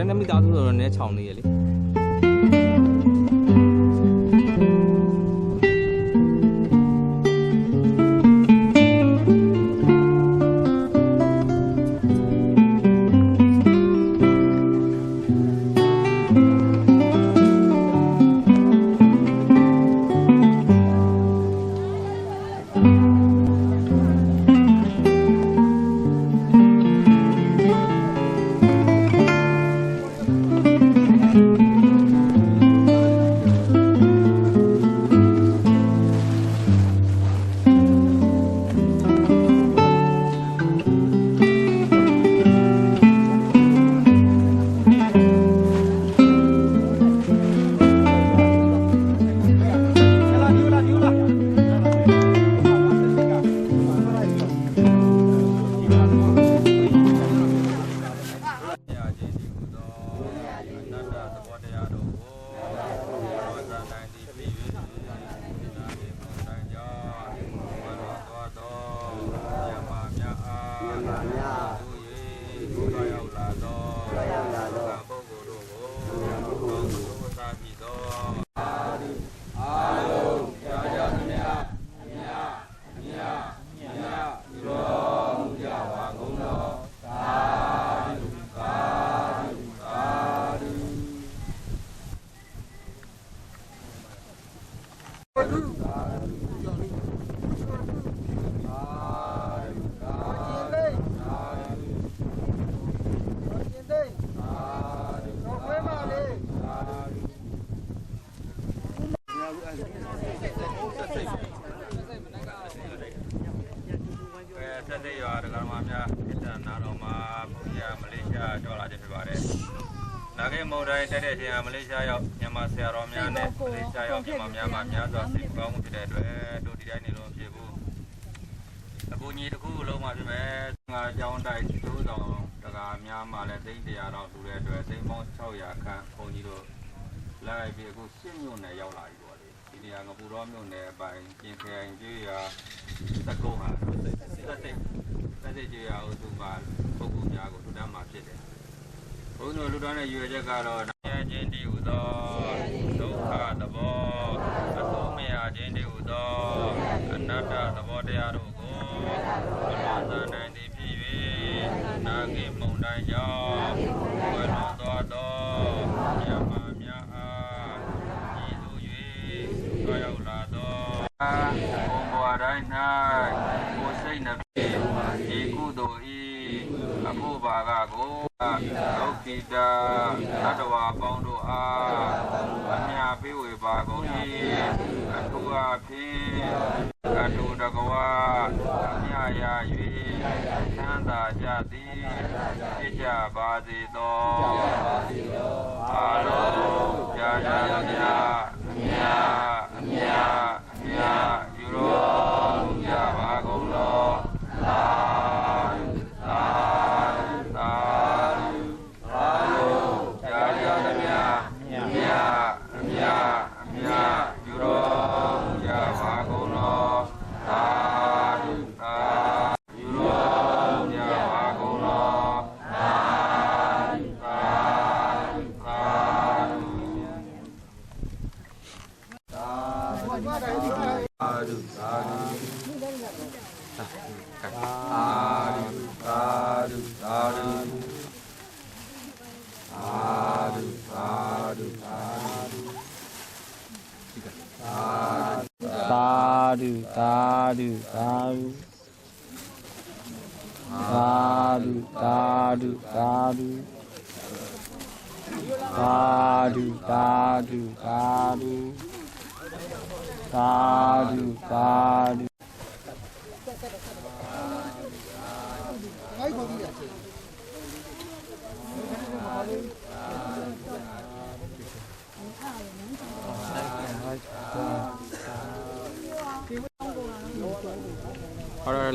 တိုင်းသမီးသားဆိုတော့နည်းချောင်းနေရလေဆက်တဲ့ရွာဒကာမများအတနာတော်မှာပုံရမလေးရှားတော်လာခြင်းဖြစ်ပါတယ်။နာဂိမုန်တိုင်းတက်တဲ့ချိန်ကမလေးရှားရောက်မြန်မာဆရာတော်များနဲ့မလေးရှားရောက်မြန်မာများမှာများစွာစိတ်ကောင်းမှုဖြစ်တဲ့အတွက်တို့ဒီတိုင်းနေလို့ဖြစ်ဘူး။အခုညီတစ်ခုလုံးမှာဖြစ်မယ်။ငါကြောင်းတိုက်သိုးဆောင်ဒကာများမှာလည်းသိန်း100လောက်လူတဲ့အတွက်သိန်းပေါင်း600ခန့်ဘုန်းကြီးတို့လိုက်ပြီးအခု10မြို့နယ်ရောက်လာပြီပေါ့လေ။ဒီနေရာငပူတော်မြို့နယ်အပိုင်းပြင်ခရိုင်ကျွေးရသကုန်းဟာသက်စိတ်ကြရအောင်သူပါပုဂ္ဂိုလ်များကိုထူထမ်းမှာဖြစ်တယ်။ဘုန်းတော်လူတော်နဲ့ရွေချက်ကတော့နာယချင်းတည်ဟူသောဒုက္ခသဘောအဆုံးမရခြင်းတည်ဟူသောအနတ္တသဘောတရားတို့ကိုဘုရားသာနိုင်သည်ဖြစ်၍နာဂိမုန်တိုင်းကြောင့်ဝေလွန်သွားသောမြတ်မာများအားဤသို့၍သွားရောက်လာသောဘုံဘဝတိုင်း၌ကိုယ်စိတ်နှပြဒီကုသိုလ်ဤအဖို့ဘာကကိုဒုက္ခိတသတ္တဝါပေါင်းတို့အားအမြပေးဝေပါကုန်၏အထူးအဖြင့်အထူးတကဝအမြရာ၍ချမ်းသာကြသည်ဖြစ်ကြပါစေသောအားလုံးကြာကြာကြအမြယူတော်မူကြပါကုန်သောသာ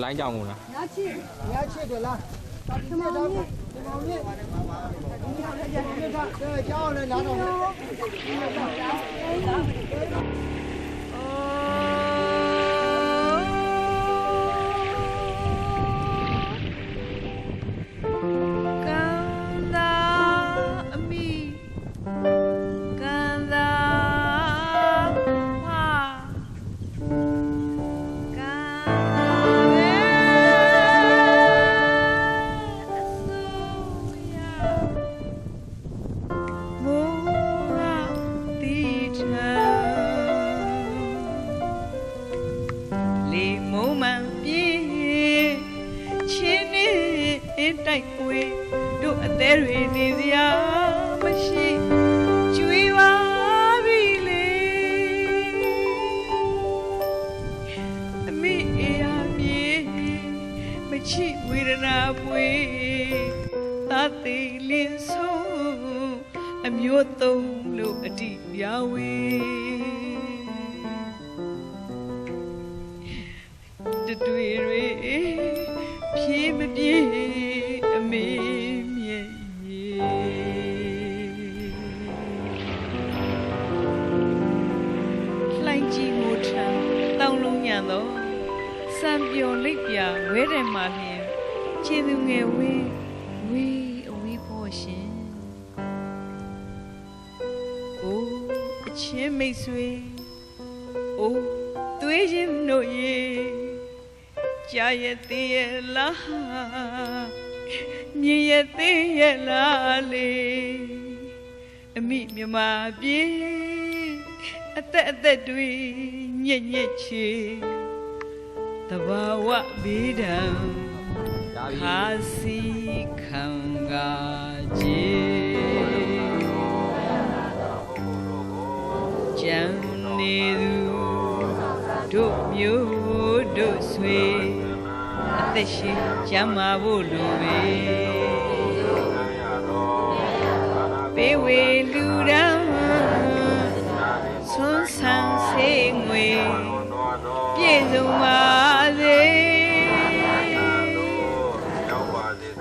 လိုင်းကြောင်ကုန်လားညာချစ်တယ်လားဒီမှာတော့ဒီမှာမြစ်ကြောင်းလည်းနားတော့ကောင်းသာအ င်းတိုက်ကွေးတို့အသေးတွေနေစရာမရှိကျွေးပါပြီလေအမိအေးအမြေမချစ်ဝေဒနာပွေသာသိလင်းဆုံးအမျိုးသုံးလို့အတိပြဝေတွေ့တွေဖြေးမပြေအမေမြဲလှိုင်းကြီးငိုထံတောင်းလုံးညံတော့စံပြော်လိပ်ပြဝဲတယ်မှလျင်ခြေသူငယ်ဝေးအဝေးဖို့ရှင်အိုးအချင်းမိတ်ဆွေအိုးသွေးချင်းတို့ရေကြာရသေးရဲ့လားမြင်ရသေးရဲ့လားလေအမိမြမပြေအသက်တွေညက်ညက်ချေတဘာဝဘေးဒံခါစီခံကားကျေကြံနေသူတို့မျိုးတို့ဆွေအသက်ရှင်ကျမ်းမာဖို့လိုပဲပေးဝေလူရန်ဆွမ်းဆန်းစေငွေပြည့်စုံပါစေ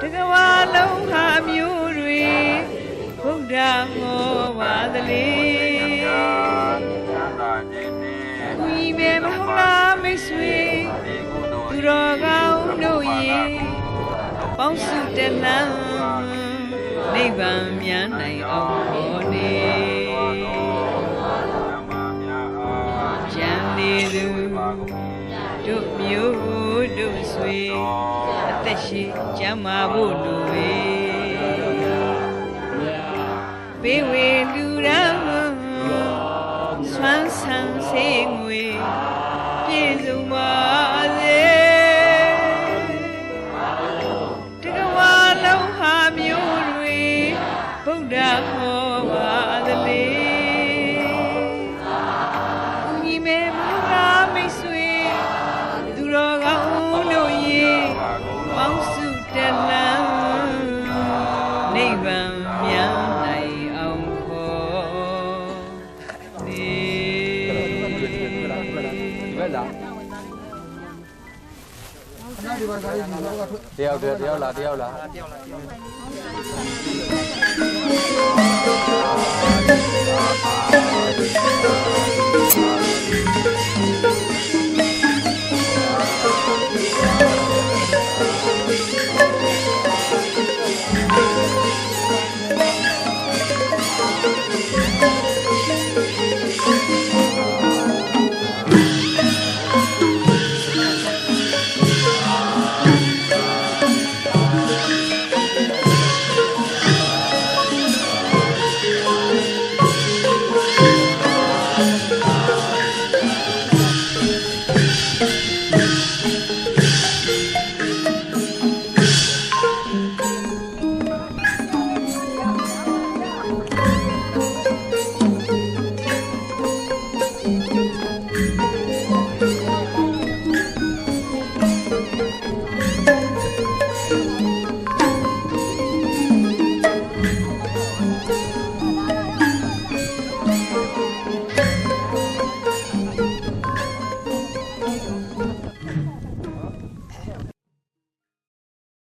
တကဘာလုံးဟာမျိုးတွေဘုရားဟောပါသလေဒီမေမဟုတ်လားမိတ်ဆွေသူတော်ကောင်းတို့ရေပေါင်းစုတလန်းနိဗ္ဗာန်မြန်နိုင်အောင်ဟောနေကြံနေသူတို့မျိုးတို့ဆွေအသက်ရှိကျမ်းမာဖို့လိုပဲပေးဝေလူရန်ဆွမ်းဆန်းစေငွေပြည့်စုံပါစေတကဝါလုံးဟာမျိုးတွေဗုဒ္ဓဟောပါသလေညီမေမဟာမိတ်ဆွေသူတော်ကောင်းတို့ရေပေါင်းစုတလန်းနိဗ္ဗာန်မြန်နိုင်အောင်ခေါ်နေတယောက်လာတ